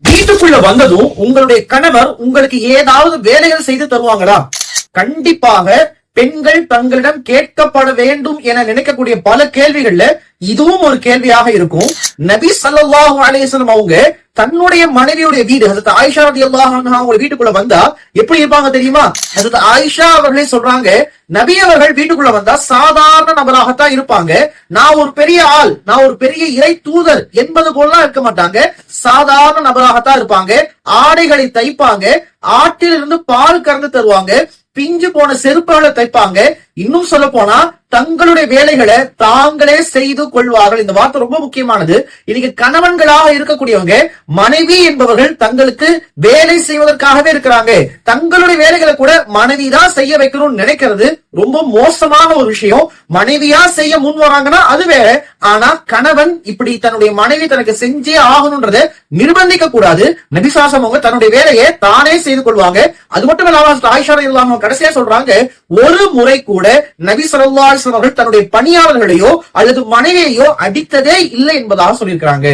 வீட்டுக்குள்ள வந்ததும் உங்களுடைய கணவர் உங்களுக்கு ஏதாவது வேலைகள் செய்து தருவாங்களா? கண்டிப்பாக பெண்கள் தங்களிடம் கேட்கப்பட வேண்டும் என நினைக்கக்கூடிய பல கேள்விகள்ல இதுவும் ஒரு கேள்வியாக இருக்கும். நபி ஸல்லல்லாஹு அலைஹி வஸல்லம் அவங்க தன்னுடைய மனைவியுடைய வீடு ஹஜ்ரத் ஆயிஷா ரலியல்லாஹு அன்ஹா அவங்க வீட்டுக்குள்ள வந்தா எப்படி இருப்பாங்க தெரியுமா? ஹஜ்ரத் ஆயிஷா அவர்களே சொல்றாங்க, நபி அவர்கள் வீட்டுக்குள்ள வந்தா சாதாரண நபராகத்தான் இருப்பாங்க. நான் ஒரு பெரிய ஆள், நான் ஒரு பெரிய இறை தூதர் என்பது போலலாம் இருக்க மாட்டாங்க. சாதாரண நபராகத்தான் இருப்பாங்க. ஆடைகளை தைப்பாங்க, ஆட்டிலிருந்து பால் கறந்து தருவாங்க, பிஞ்சு போன செருப்புகளை தைப்பாங்க. இன்னும் சொல்ல போனா தங்களுடைய வேலைகளை தாங்களே செய்து கொள்வார்கள். இந்த வார்த்தை ரொம்ப முக்கியமானது. இன்னைக்கு கணவன்களாக இருக்கக்கூடியவங்க மனைவி என்பவர்கள் தங்களுக்கு வேலை செய்வதற்காகவே இருக்கிறாங்க. தங்களுடைய வேலைகளை கூட மனைவி தான் செய்ய வைக்கணும்னு நினைக்கிறது ரொம்ப மோசமான ஒரு விஷயம். மனைவியா செய்ய முன் வராங்கன்னா அது வேற. ஆனா கணவன் இப்படி தன்னுடைய மனைவி தனக்கு செஞ்சே ஆகணும்ன்றத நிர்பந்திக்க கூடாது. நபிசாசம் அவங்க தன்னுடைய வேலையை தானே செய்து கொள்வாங்க. அது மட்டும் இல்லாம ஆயிஷா ரலியல்லாஹு கடைசியா சொல்றாங்க, ஒரு முறை கூட நபி ஸல்லல்லாஹு அலைஹி வஸல்லம் அவர்கள் தன்னுடைய பணியாளர்களையோ அல்லது மனைவியையோ அடித்ததே இல்லை என்பதாக சொல்லியிருக்கிறாங்க.